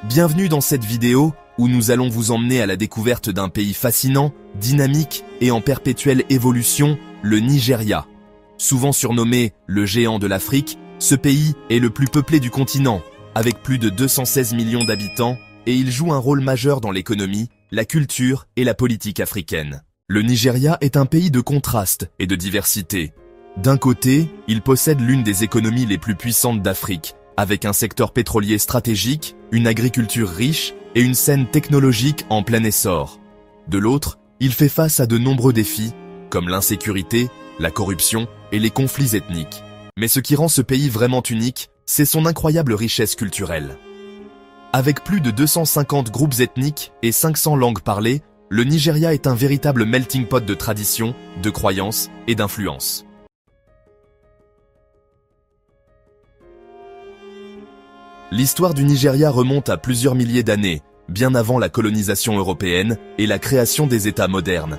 Bienvenue dans cette vidéo où nous allons vous emmener à la découverte d'un pays fascinant, dynamique et en perpétuelle évolution, le Nigeria. Souvent surnommé le géant de l'Afrique, ce pays est le plus peuplé du continent, avec plus de 216 millions d'habitants, et il joue un rôle majeur dans l'économie, la culture et la politique africaine. Le Nigeria est un pays de contraste et de diversité. D'un côté, il possède l'une des économies les plus puissantes d'Afrique, avec un secteur pétrolier stratégique, une agriculture riche et une scène technologique en plein essor. De l'autre, il fait face à de nombreux défis, comme l'insécurité, la corruption et les conflits ethniques. Mais ce qui rend ce pays vraiment unique, c'est son incroyable richesse culturelle. Avec plus de 250 groupes ethniques et 500 langues parlées, le Nigeria est un véritable melting pot de traditions, de croyances et d'influences. L'histoire du Nigeria remonte à plusieurs milliers d'années, bien avant la colonisation européenne et la création des États modernes.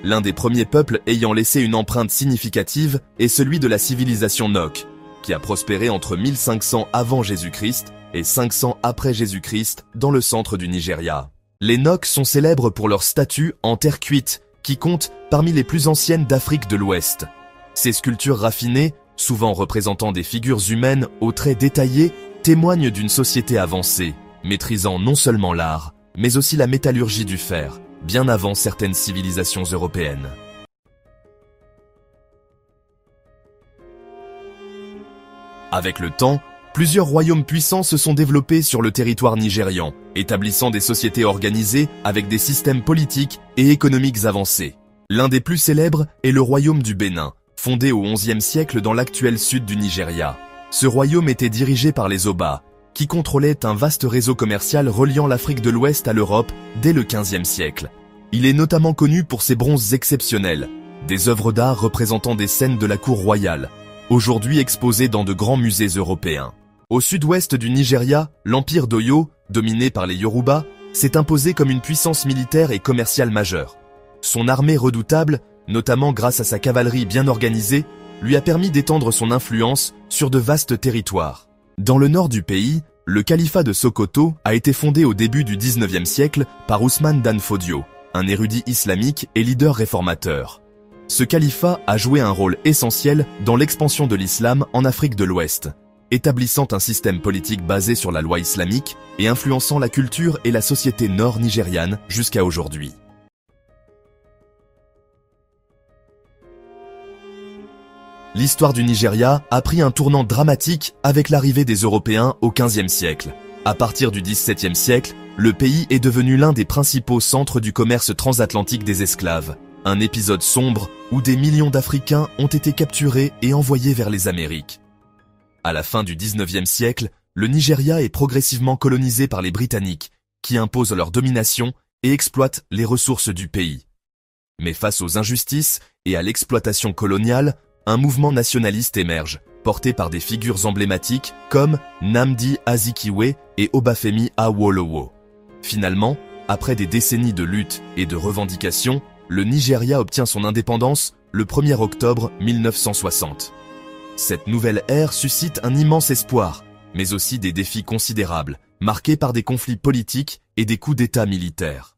L'un des premiers peuples ayant laissé une empreinte significative est celui de la civilisation Nok, qui a prospéré entre 1500 avant Jésus-Christ et 500 après Jésus-Christ dans le centre du Nigeria. Les Nok sont célèbres pour leurs statues en terre cuite, qui comptent parmi les plus anciennes d'Afrique de l'Ouest. Ces sculptures raffinées, souvent représentant des figures humaines aux traits détaillés, témoignent d'une société avancée, maîtrisant non seulement l'art, mais aussi la métallurgie du fer, bien avant certaines civilisations européennes. Avec le temps, plusieurs royaumes puissants se sont développés sur le territoire nigérian, établissant des sociétés organisées avec des systèmes politiques et économiques avancés. L'un des plus célèbres est le royaume du Bénin, fondé au XIe siècle dans l'actuel sud du Nigeria. Ce royaume était dirigé par les Oba, qui contrôlaient un vaste réseau commercial reliant l'Afrique de l'Ouest à l'Europe dès le XVe siècle. Il est notamment connu pour ses bronzes exceptionnels, des œuvres d'art représentant des scènes de la cour royale, aujourd'hui exposées dans de grands musées européens. Au sud-ouest du Nigeria, l'empire d'Oyo, dominé par les Yoruba, s'est imposé comme une puissance militaire et commerciale majeure. Son armée redoutable, notamment grâce à sa cavalerie bien organisée, lui a permis d'étendre son influence sur de vastes territoires. Dans le nord du pays, le califat de Sokoto a été fondé au début du XIXe siècle par Ousmane Dan Fodio, un érudit islamique et leader réformateur. Ce califat a joué un rôle essentiel dans l'expansion de l'islam en Afrique de l'Ouest, établissant un système politique basé sur la loi islamique et influençant la culture et la société nord-nigériane jusqu'à aujourd'hui. L'histoire du Nigeria a pris un tournant dramatique avec l'arrivée des Européens au XVe siècle. À partir du XVIIe siècle, le pays est devenu l'un des principaux centres du commerce transatlantique des esclaves. Un épisode sombre où des millions d'Africains ont été capturés et envoyés vers les Amériques. À la fin du XIXe siècle, le Nigeria est progressivement colonisé par les Britanniques, qui imposent leur domination et exploitent les ressources du pays. Mais face aux injustices et à l'exploitation coloniale, un mouvement nationaliste émerge, porté par des figures emblématiques comme Nnamdi Azikiwe et Obafemi Awolowo. Finalement, après des décennies de lutte et de revendications, le Nigeria obtient son indépendance le 1er octobre 1960. Cette nouvelle ère suscite un immense espoir, mais aussi des défis considérables, marqués par des conflits politiques et des coups d'État militaires.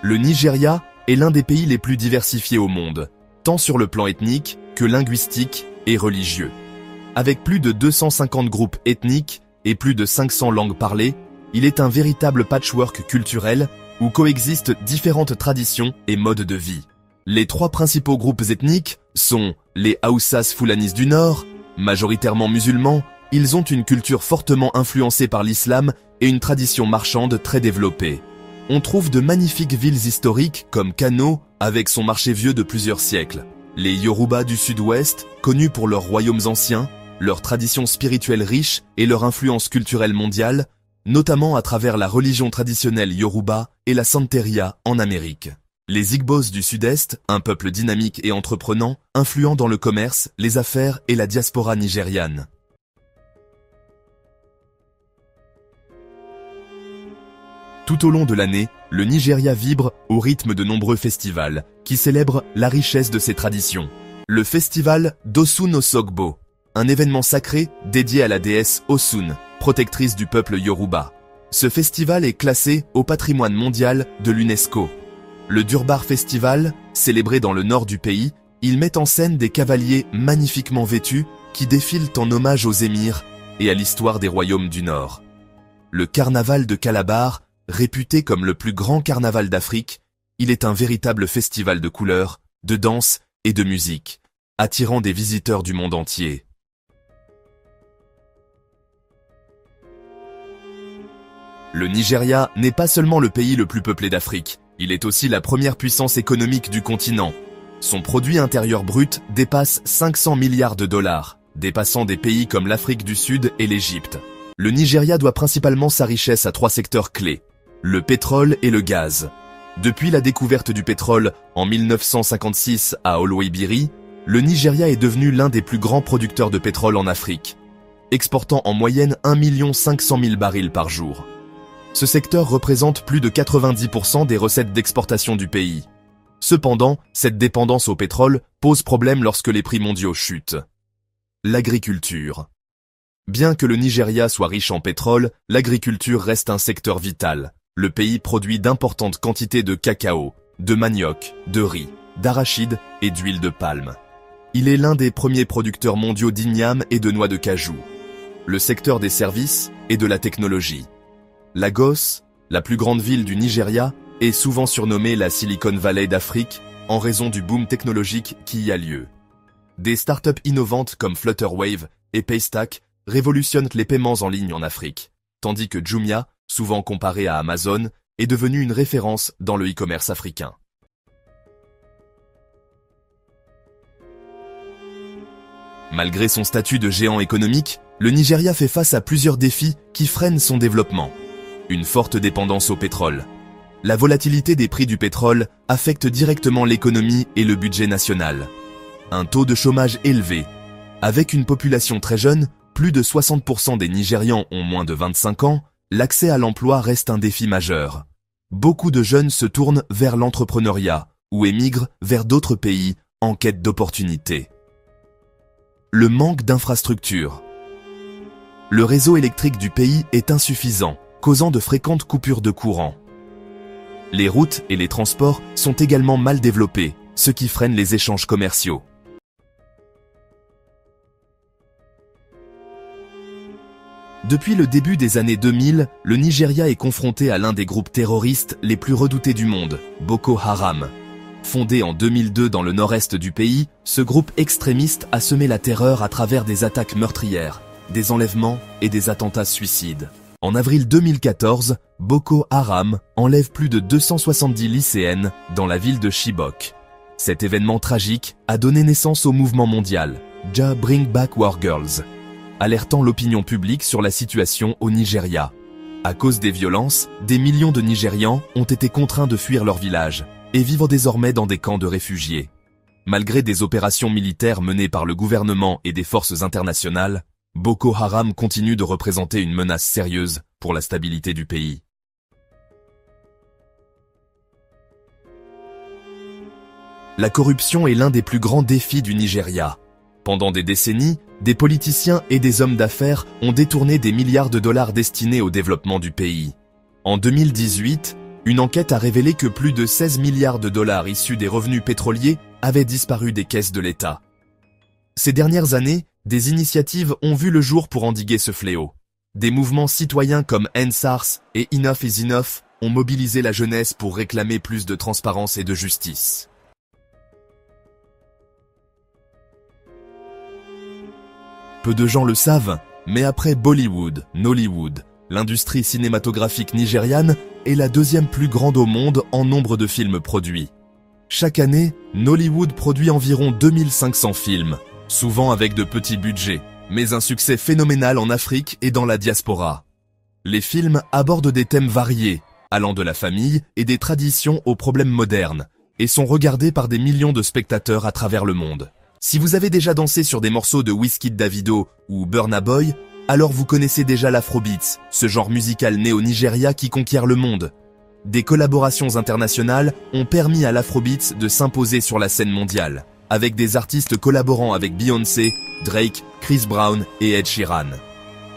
Le Nigeria est l'un des pays les plus diversifiés au monde, tant sur le plan ethnique que linguistique et religieux. Avec plus de 250 groupes ethniques et plus de 500 langues parlées, il est un véritable patchwork culturel où coexistent différentes traditions et modes de vie. Les trois principaux groupes ethniques sont les Haoussas Fulanis du Nord, majoritairement musulmans. Ils ont une culture fortement influencée par l'islam et une tradition marchande très développée. On trouve de magnifiques villes historiques comme Kano, avec son marché vieux de plusieurs siècles. Les Yoruba du sud-ouest, connus pour leurs royaumes anciens, leurs traditions spirituelles riches et leur influence culturelle mondiale, notamment à travers la religion traditionnelle Yoruba et la Santeria en Amérique. Les Igbos du sud-est, un peuple dynamique et entreprenant, influent dans le commerce, les affaires et la diaspora nigériane. Tout au long de l'année, le Nigeria vibre au rythme de nombreux festivals qui célèbrent la richesse de ses traditions. Le festival d'Osun Osogbo, un événement sacré dédié à la déesse Osun, protectrice du peuple Yoruba. Ce festival est classé au patrimoine mondial de l'UNESCO. Le Durbar Festival, célébré dans le nord du pays, il met en scène des cavaliers magnifiquement vêtus qui défilent en hommage aux émirs et à l'histoire des royaumes du Nord. Le carnaval de Calabar, réputé comme le plus grand carnaval d'Afrique, il est un véritable festival de couleurs, de danse et de musique, attirant des visiteurs du monde entier. Le Nigeria n'est pas seulement le pays le plus peuplé d'Afrique, il est aussi la première puissance économique du continent. Son produit intérieur brut dépasse 500 milliards de dollars, dépassant des pays comme l'Afrique du Sud et l'Égypte. Le Nigeria doit principalement sa richesse à 3 secteurs clés, le pétrole et le gaz. Depuis la découverte du pétrole en 1956 à Oloibiri, le Nigeria est devenu l'un des plus grands producteurs de pétrole en Afrique, exportant en moyenne 1 500 000 barils par jour. Ce secteur représente plus de 90% des recettes d'exportation du pays. Cependant, cette dépendance au pétrole pose problème lorsque les prix mondiaux chutent. L'agriculture. Bien que le Nigeria soit riche en pétrole, l'agriculture reste un secteur vital. Le pays produit d'importantes quantités de cacao, de manioc, de riz, d'arachide et d'huile de palme. Il est l'un des premiers producteurs mondiaux d'igname et de noix de cajou. Le secteur des services et de la technologie. Lagos, la plus grande ville du Nigeria, est souvent surnommée la Silicon Valley d'Afrique en raison du boom technologique qui y a lieu. Des startups innovantes comme Flutterwave et Paystack révolutionnent les paiements en ligne en Afrique, tandis que Jumia, souvent comparé à Amazon, est devenu une référence dans le e-commerce africain. Malgré son statut de géant économique, le Nigeria fait face à plusieurs défis qui freinent son développement. Une forte dépendance au pétrole. La volatilité des prix du pétrole affecte directement l'économie et le budget national. Un taux de chômage élevé. Avec une population très jeune, plus de 60% des Nigérians ont moins de 25 ans, l'accès à l'emploi reste un défi majeur. Beaucoup de jeunes se tournent vers l'entrepreneuriat ou émigrent vers d'autres pays en quête d'opportunités. Le manque d'infrastructures. Le réseau électrique du pays est insuffisant, causant de fréquentes coupures de courant. Les routes et les transports sont également mal développés, ce qui freine les échanges commerciaux. Depuis le début des années 2000, le Nigeria est confronté à l'un des groupes terroristes les plus redoutés du monde, Boko Haram. Fondé en 2002 dans le nord-est du pays, ce groupe extrémiste a semé la terreur à travers des attaques meurtrières, des enlèvements et des attentats suicides. En avril 2014, Boko Haram enlève plus de 270 lycéennes dans la ville de Chibok. Cet événement tragique a donné naissance au mouvement mondial « Ja Bring Back War Girls », alertant l'opinion publique sur la situation au Nigeria. À cause des violences, des millions de Nigérians ont été contraints de fuir leur village et vivent désormais dans des camps de réfugiés. Malgré des opérations militaires menées par le gouvernement et des forces internationales, Boko Haram continue de représenter une menace sérieuse pour la stabilité du pays. La corruption est l'un des plus grands défis du Nigeria. Pendant des décennies, des politiciens et des hommes d'affaires ont détourné des milliards de dollars destinés au développement du pays. En 2018, une enquête a révélé que plus de 16 milliards de dollars issus des revenus pétroliers avaient disparu des caisses de l'État. Ces dernières années, des initiatives ont vu le jour pour endiguer ce fléau. Des mouvements citoyens comme EndSARS et Enough is Enough ont mobilisé la jeunesse pour réclamer plus de transparence et de justice. Peu de gens le savent, mais après Bollywood, Nollywood, l'industrie cinématographique nigériane est la deuxième plus grande au monde en nombre de films produits. Chaque année, Nollywood produit environ 2500 films, souvent avec de petits budgets, mais un succès phénoménal en Afrique et dans la diaspora. Les films abordent des thèmes variés, allant de la famille et des traditions aux problèmes modernes, et sont regardés par des millions de spectateurs à travers le monde. Si vous avez déjà dansé sur des morceaux de Wizkid Davido ou Burna Boy, alors vous connaissez déjà l'Afrobeats, ce genre musical né au Nigeria qui conquiert le monde. Des collaborations internationales ont permis à l'Afrobeats de s'imposer sur la scène mondiale, avec des artistes collaborant avec Beyoncé, Drake, Chris Brown et Ed Sheeran.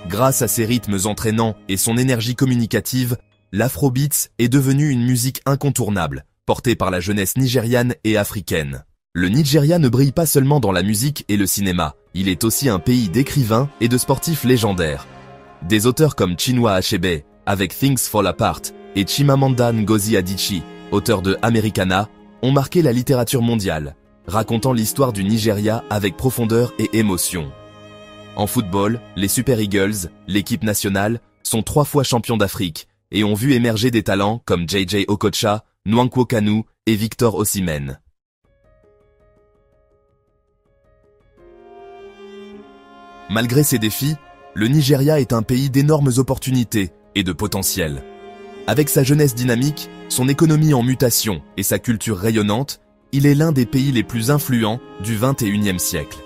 Grâce à ses rythmes entraînants et son énergie communicative, l'Afrobeats est devenu une musique incontournable, portée par la jeunesse nigériane et africaine. Le Nigeria ne brille pas seulement dans la musique et le cinéma, il est aussi un pays d'écrivains et de sportifs légendaires. Des auteurs comme Chinua Achebe, avec Things Fall Apart, et Chimamanda Ngozi Adichie, auteur de Americana, ont marqué la littérature mondiale, racontant l'histoire du Nigeria avec profondeur et émotion. En football, les Super Eagles, l'équipe nationale, sont 3 fois champions d'Afrique et ont vu émerger des talents comme JJ Okocha, Nwankwo Kanu et Victor Osimhen. Malgré ces défis, le Nigeria est un pays d'énormes opportunités et de potentiel. Avec sa jeunesse dynamique, son économie en mutation et sa culture rayonnante, il est l'un des pays les plus influents du XXIe siècle.